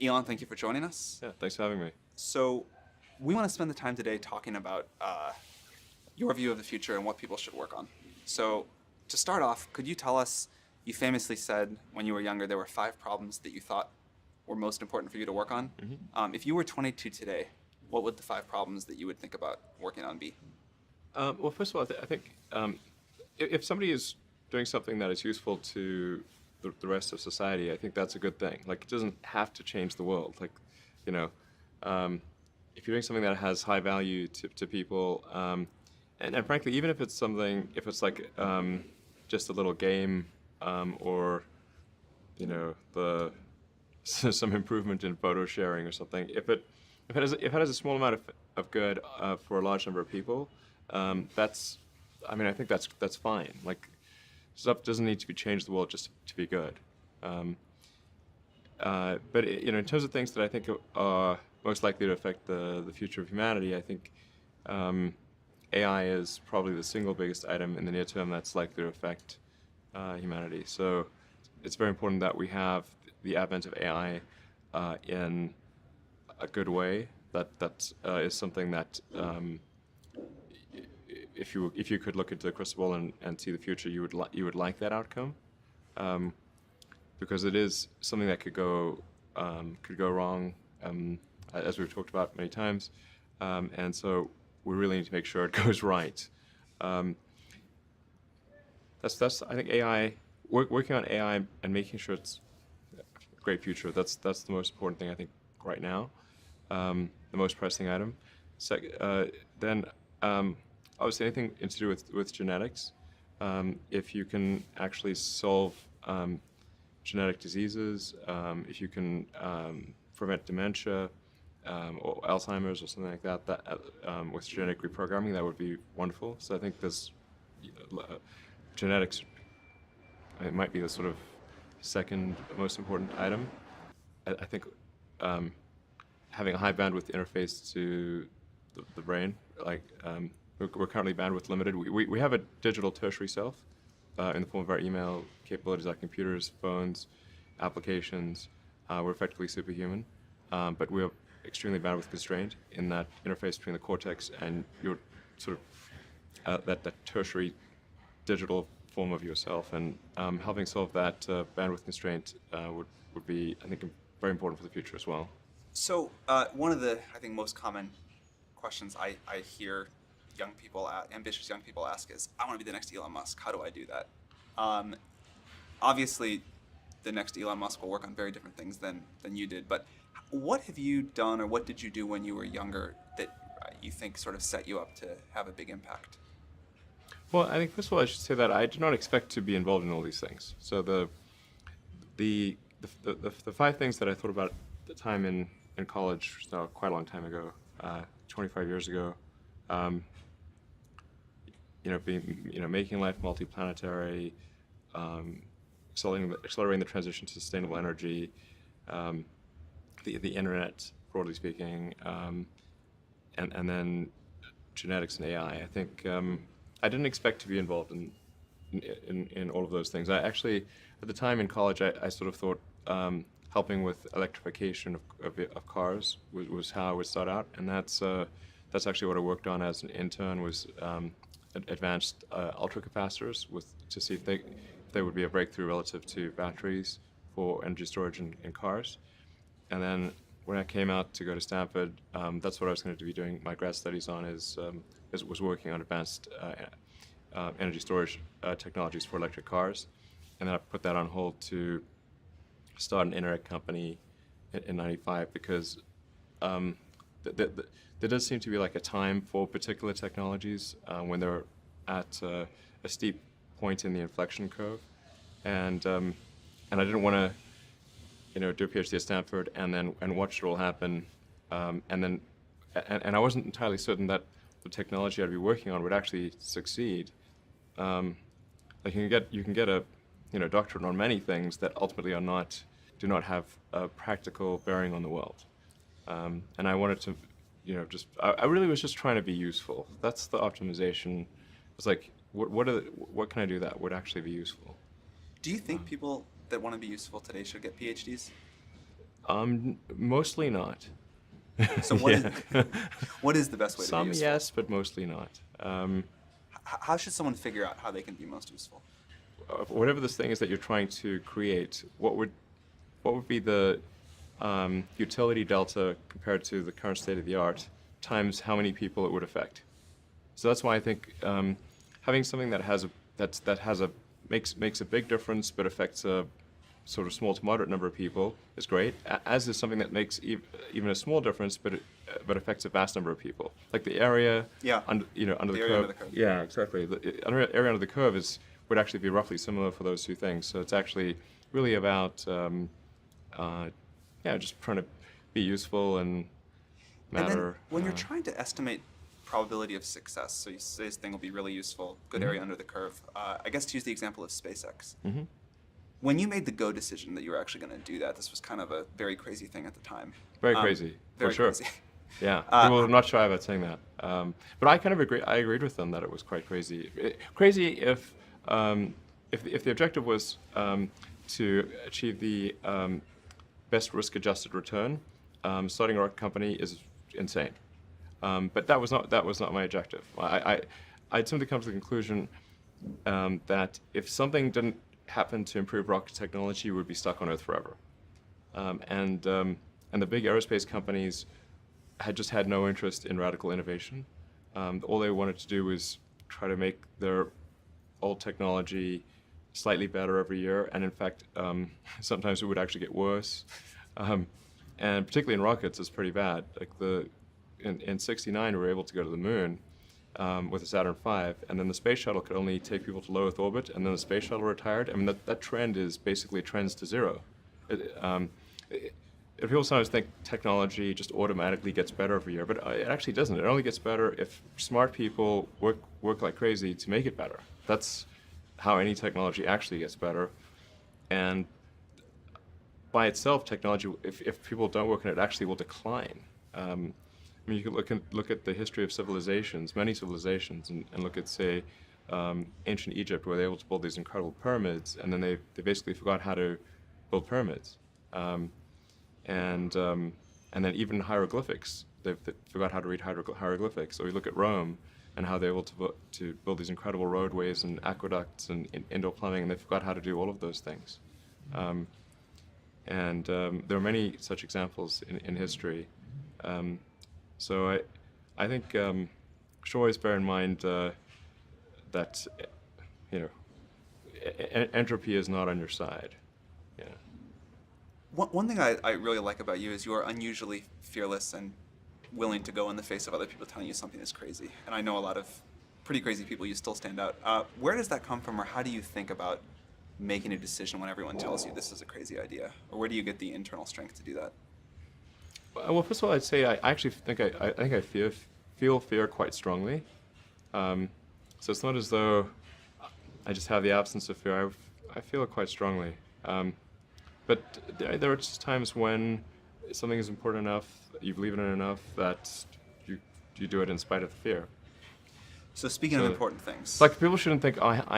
Elon, thank you for joining us. Yeah, thanks for having me. So, we want to spend the time today talking about your view of the future and what people should work on. So, to start off, could you tell us? You famously said when you were younger there were five problems that you thought were most important for you to work on. If you were 22 today, what would the five problems that you would think about working on be? Well, first of all, I think if somebody is doing something that is useful to the rest of society, I think that's a good thing. Like, it doesn't have to change the world. Like, you know, if you're doing something that has high value to people, and frankly, even if it's something, if it's like just a little game, or the some improvement in photo sharing or something, if it has a small amount of good for a large number of people, that's, I mean, I think that's fine. Like, stuff doesn't need to be changed the world just to be good. But in terms of things that I think are most likely to affect the future of humanity, I think AI is probably the single biggest item in the near term that's likely to affect humanity. So it's very important that we have the advent of AI in a good way. That is something that if you could look into the crystal ball and see the future, you would like that outcome, because it is something that could go wrong, as we've talked about many times, and so we really need to make sure it goes right. That's I think AI, working on AI and making sure it's a great future. That's the most important thing I think right now, the most pressing item. Then obviously anything to do with genetics. If you can actually solve genetic diseases, if you can prevent dementia or Alzheimer's or something like that, with genetic reprogramming, that would be wonderful. So I think there's genetics. It might be the sort of second most important item. I think having a high bandwidth interface to the brain, like we're currently bandwidth limited. We have a digital tertiary self in the form of our email capabilities, our computers, phones, applications. We're effectively superhuman, but we're extremely bandwidth constrained in that interface between the cortex and your sort of that tertiary digital form of yourself. And helping solve that bandwidth constraint would be, I think, very important for the future as well. So, one of the, I think, most common questions I hear ambitious young people ask is, I want to be the next Elon Musk. How do I do that? Obviously, the next Elon Musk will work on very different things than you did. But what have you done, or what did you do when you were younger that you think sort of set you up to have a big impact? Well, I think first of all, I should say that I did not expect to be involved in all these things. So the five things that I thought about at the time in college, so quite a long time ago, 25 years ago, making life multiplanetary, accelerating the transition to sustainable energy, the internet, broadly speaking, and then genetics and AI. I think I didn't expect to be involved in all of those things. I actually, at the time in college, I sort of thought helping with electrification of cars was how I would start out, and that's actually what I worked on as an intern, was advanced ultracapacitors to see if they would be a breakthrough relative to batteries for energy storage in cars. And then when I came out to go to Stanford, that's what I was going to be doing my grad studies on, was working on advanced energy storage technologies for electric cars. And then I put that on hold to start an internet company in '95, because there does seem to be like a time for particular technologies when they're at a steep point in the inflection curve, and I didn't want to do a PhD at Stanford and watch it all happen, and I wasn't entirely certain that the technology I'd be working on would actually succeed. Like, you can get a doctorate on many things that ultimately do not have a practical bearing on the world. And I wanted to, I really was just trying to be useful. That's the optimization. It's like, what can I do that would actually be useful? Do you think people that want to be useful today should get PhDs? Mostly not. So what is the best way to be Some useful? yes, but mostly not. How should someone figure out how they can be most useful? Whatever this thing is that you're trying to create, what would be the utility delta compared to the current state of the art times how many people it would affect? So that's why I think having something that has a makes a big difference but affects a sort of small to moderate number of people is great. As is something that makes even a small difference but affects a vast number of people. Like the area under the area curve. under the curve. Yeah, exactly. The area under the curve would actually be roughly similar for those two things. So it's actually really about just trying to be useful and matter. And then when you're trying to estimate probability of success, so you say this thing will be really useful, good area under the curve. I guess to use the example of SpaceX. Mm-hmm. When you made the go decision that you were actually going to do that, this was kind of a very crazy thing at the time. Very crazy, very for sure. Crazy. Yeah, people are not shy about saying that. But I kind of agree. I agreed with them that it was quite crazy. Crazy if the objective was to achieve the best risk-adjusted return, starting a rocket company is insane. But that was not my objective. I'd simply come to the conclusion that if something didn't happen to improve rocket technology, we would be stuck on Earth forever. And the big aerospace companies had just had no interest in radical innovation. All they wanted to do was try to make their old technology slightly better every year, and in fact, sometimes it would actually get worse. And particularly in rockets, it's pretty bad. Like in '69, we were able to go to the moon with the Saturn V, and then the space shuttle could only take people to low Earth orbit, and then the space shuttle retired. I mean, that trend is basically trends to zero. People sometimes think technology just automatically gets better every year, but it actually doesn't. It only gets better if smart people work like crazy to make it better. That's how any technology actually gets better. And by itself, technology, if people don't work on it, actually will decline. I mean, you can look at the history of civilizations, many civilizations, and look at, say, ancient Egypt, where they were able to build these incredible pyramids, and then they basically forgot how to build pyramids. And then even hieroglyphics, they forgot how to read hieroglyphics. Or you look at Rome and how they were able to build these incredible roadways and aqueducts and indoor plumbing, and they forgot how to do all of those things. There are many such examples in history. So I think should always bear in mind that entropy is not on your side. Yeah. One thing I really like about you is you are unusually fearless and willing to go in the face of other people telling you something is crazy. And I know a lot of pretty crazy people, you still stand out. Where does that come from, or how do you think about making a decision when everyone tells you this is a crazy idea? Or where do you get the internal strength to do that? Well, first of all, I'd say I actually think I feel fear quite strongly. So it's not as though I just have the absence of fear. I feel it quite strongly. But there are just times when something is important enough, you believe in it enough, that you do it in spite of the fear. So speaking of important things, like people shouldn't think people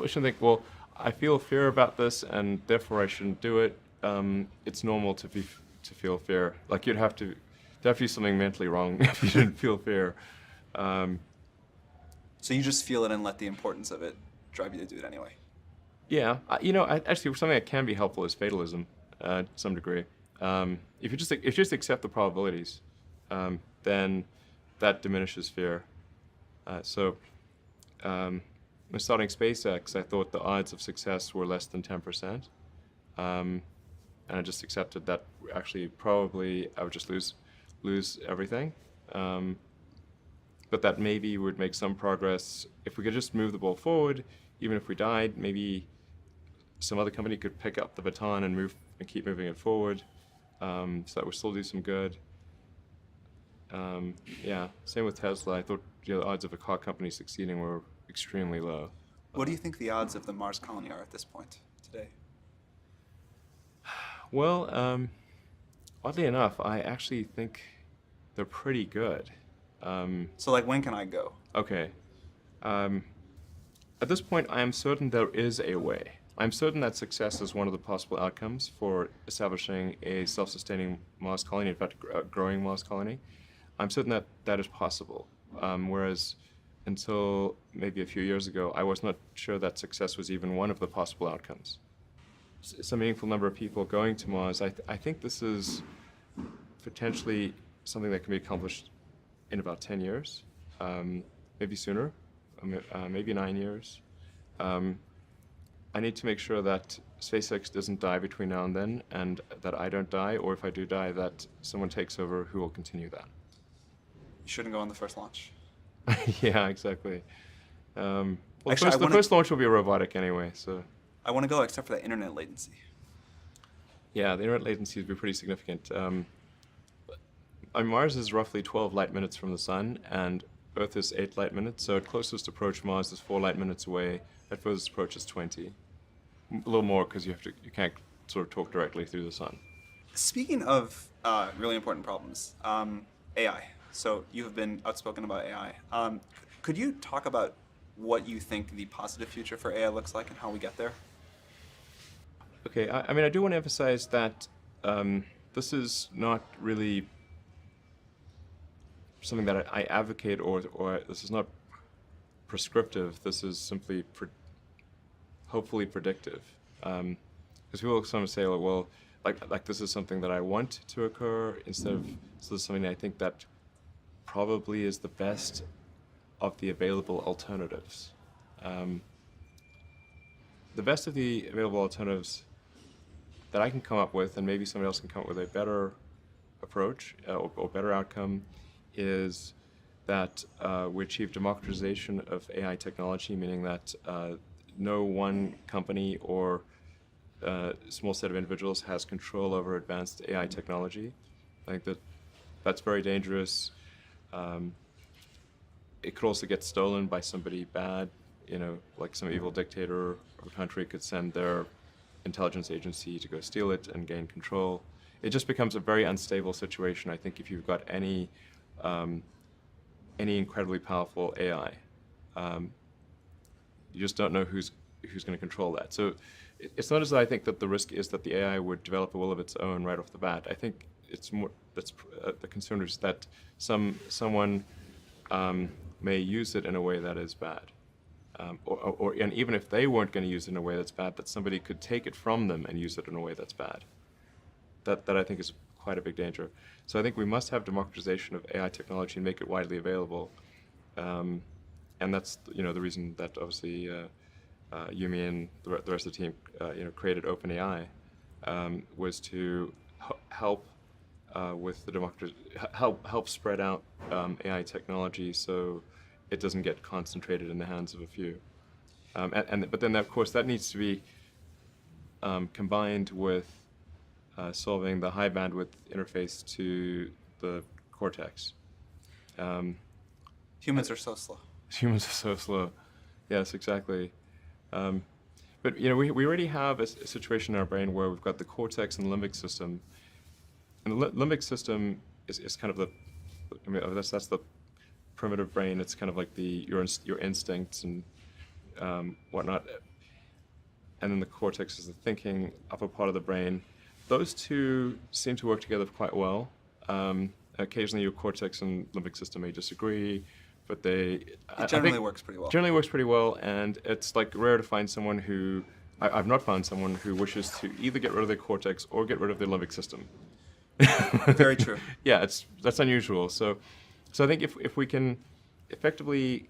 shouldn't think, well, I feel fear about this and therefore I shouldn't do it. It's normal to feel fear. Like there'd have to be something mentally wrong if you didn't feel fear. So you just feel it and let the importance of it drive you to do it anyway. Yeah, actually, something that can be helpful is fatalism, to some degree. If you just accept the probabilities, then that diminishes fear. When starting SpaceX, I thought the odds of success were less than 10%, and I just accepted that actually probably I would just lose everything. But that maybe would make some progress if we could just move the ball forward. Even if we died, maybe some other company could pick up the baton and keep moving it forward, so that would still do some good. Same with Tesla. I thought the odds of a car company succeeding were extremely low. What do you think the odds of the Mars colony are at this point today? Well, oddly enough, I actually think they're pretty good. So like, when can I go? Okay. At this point, I am certain there is a way. I'm certain that success is one of the possible outcomes for establishing a self-sustaining Mars colony, in fact, a growing Mars colony. I'm certain that that is possible. Whereas until maybe a few years ago, I was not sure that success was even one of the possible outcomes. Some meaningful number of people going to Mars, I think this is potentially something that can be accomplished in about 10 years, maybe sooner, maybe 9 years. I need to make sure that SpaceX doesn't die between now and then, and that I don't die, or if I do die, that someone takes over who will continue that. You shouldn't go on the first launch. Yeah, exactly. Well, Actually, the first launch will be robotic anyway, so. I want to go except for the internet latency. Yeah, the internet latency would be pretty significant. Mars is roughly 12 light minutes from the sun, and Earth is 8 light minutes, so at closest approach, Mars is 4 light minutes away. At furthest approach, is 20. A little more because you can't sort of talk directly through the sun. Speaking of really important problems, AI. So you have been outspoken about AI. Could you talk about what you think the positive future for AI looks like and how we get there? Okay, I mean, I do want to emphasize that this is not really something that I advocate, or this is not prescriptive. This is simply hopefully predictive. Because people sometimes say, oh, well, like this is something that I want to occur, instead of this is something I think that probably is the best of the available alternatives. The best of the available alternatives that I can come up with, and maybe somebody else can come up with a better approach or better outcome, is that we achieve democratization of AI technology, meaning that no one company or small set of individuals has control over advanced AI technology. I think that's very dangerous. It could also get stolen by somebody bad, like some evil dictator of a country could send their intelligence agency to go steal it and gain control. It just becomes a very unstable situation, I think, if you've got any incredibly powerful AI. You just don't know who's going to control that. So it's not as though I think that the risk is that the AI would develop a will of its own right off the bat. I think it's more that's the concern is that someone may use it in a way that is bad, and even if they weren't going to use it in a way that's bad, that somebody could take it from them and use it in a way that's bad. That I think is quite a big danger. So I think we must have democratization of AI technology and make it widely available. And that's the reason that obviously Yumi and the rest of the team created OpenAI, was to help with the help spread out AI technology so it doesn't get concentrated in the hands of a few. But then of course that needs to be combined with solving the high bandwidth interface to the cortex. Humans are so slow. Humans are so slow. Yes, exactly. But we already have a situation in our brain where we've got the cortex and limbic system, and the limbic system is kind of that's the primitive brain. It's kind of like your instincts and whatnot, and then the cortex is the thinking upper part of the brain. Those two seem to work together quite well. Occasionally, your cortex and limbic system may disagree, but it generally works pretty well. Generally works pretty well, and it's like rare to find someone who I've not found someone who wishes to either get rid of their cortex or get rid of their limbic system. Very true. Yeah, that's unusual. So I think if we can effectively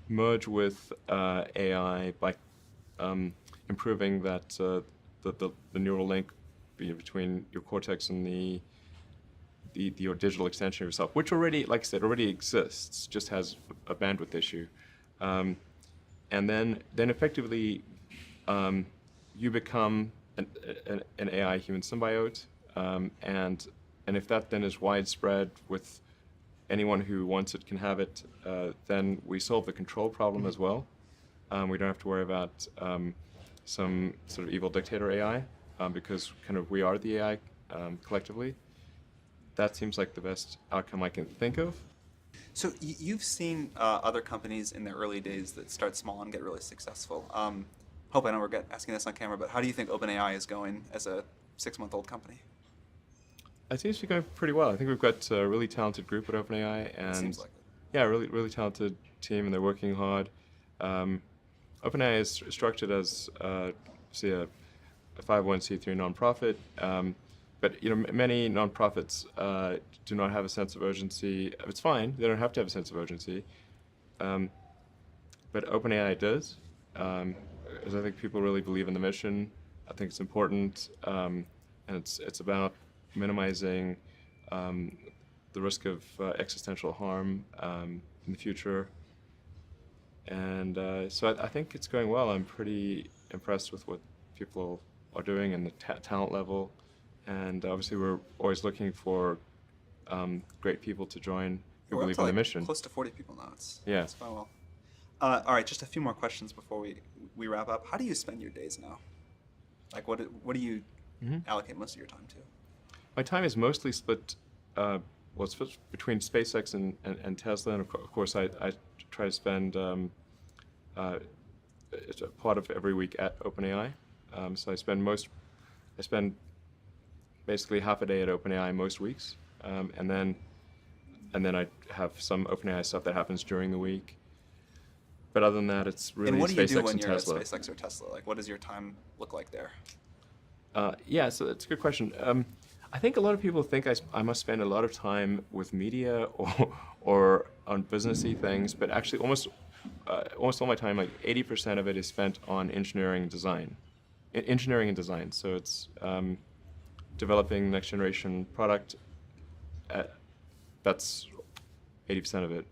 merge with AI by improving that the neural link between your cortex and your digital extension of yourself, which already, like I said, already exists, just has a bandwidth issue, and then effectively you become an AI human symbiote, and if that then is widespread with anyone who wants it can have it, then we solve the control problem as well. We don't have to worry about some sort of evil dictator AI, because kind of we are the AI collectively. That seems like the best outcome I can think of. So you've seen other companies in their early days that start small and get really successful. Hope I don't regret asking this on camera, but how do you think OpenAI is going as a 6-month-old company? It seems to be going pretty well. I think we've got a really talented group at OpenAI, It and seems like it. yeah, really talented team, and they're working hard. Um, OpenAI is structured as say a 501c3 nonprofit, but many nonprofits do not have a sense of urgency. It's fine; they don't have to have a sense of urgency, um, but OpenAI does, because I think people really believe in the mission. I think it's important, and it's about minimizing the risk of existential harm in the future. And so I think it's going well. I'm pretty impressed with what people are doing and the talent level. And obviously, we're always looking for great people to join who We're up believe to in the like mission. close to 40 people now. Yeah. It's going well. All right, just a few more questions before we wrap up. How do you spend your days now? Like, what do you allocate most of your time to? My time is mostly split. It's split between SpaceX and Tesla, and of course, I try to spend it's a part of every week at OpenAI. So I spend basically half a day at OpenAI most weeks, and then I have some OpenAI stuff that happens during the week. But other than that, it's really And what do you SpaceX do when and you're Tesla. at SpaceX or Tesla? Like, what does your time look like there? Yeah, so that's a good question. I think a lot of people think I must spend a lot of time with media or on businessy things, but actually almost all my time, like 80% of it is spent on engineering and design. Engineering and design. So it's developing next generation product. That's 80% of it.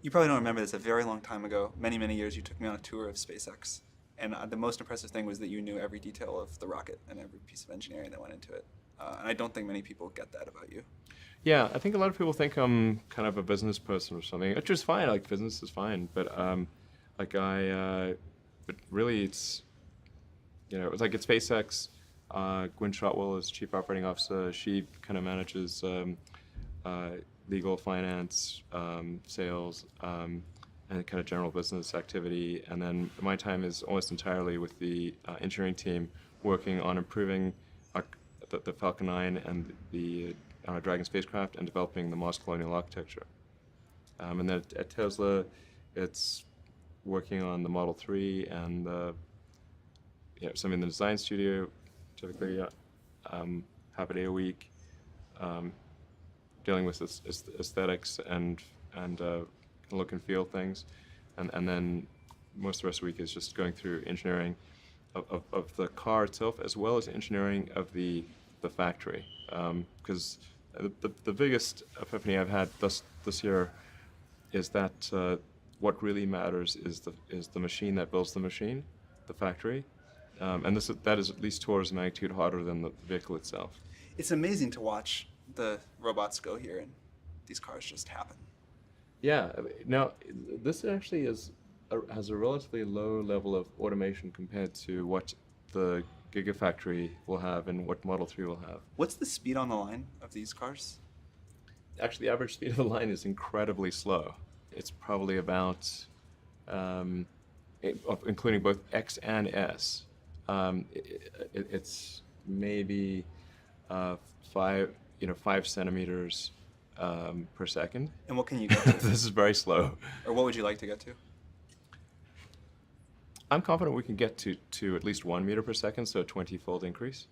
You probably don't remember this. A very long time ago, many years, you took me on a tour of SpaceX. And the most impressive thing was that you knew every detail of the rocket and every piece of engineering that went into it. And I don't think many people get that about you. Yeah, I think a lot of people think I'm kind of a business person or something, which is fine. Like business is fine, but but really it's it's like at SpaceX. Gwynne Shotwell is chief operating officer. She kind of manages legal, finance, sales. And kind of general business activity, and then my time is almost entirely with the engineering team working on improving the Falcon 9 and the Dragon spacecraft and developing the Mars Colonial Architecture. And then at Tesla, it's working on the Model 3 and some in the design studio, typically half a day a week, dealing with aesthetics and look and feel things, and then most of the rest of the week is just going through engineering of the car itself as well as engineering of the factory, because the biggest epiphany I've had this year is that what really matters is the machine that builds the machine, the factory, and that is at least 2 orders of magnitude harder than the vehicle itself. It's amazing to watch the robots go here and these cars just happen. Yeah. Now, this actually has a relatively low level of automation compared to what the Gigafactory will have and what Model 3 will have. What's the speed on the line of these cars? Actually, the average speed of the line is incredibly slow. It's probably about, including both X and S, it's maybe 5 centimeters per second. And what can you get to? This is very slow. Or what would you like to get to? I'm confident we can get to at least 1 meter per second, so a 20-fold increase.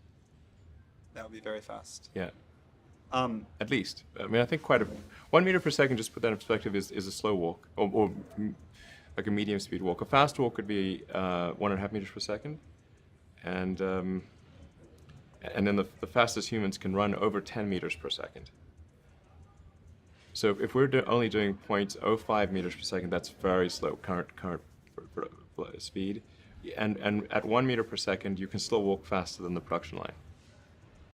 That would be very fast. Yeah. At least. I mean, I think 1 meter per second, just to put that in perspective, is a slow walk, or like a medium speed walk. A fast walk could be 1.5 meters per second. And then the fastest humans can run over 10 meters per second. So if we're only doing 0.05 meters per second, that's very slow, current speed. And at 1 meter per second, you can still walk faster than the production line.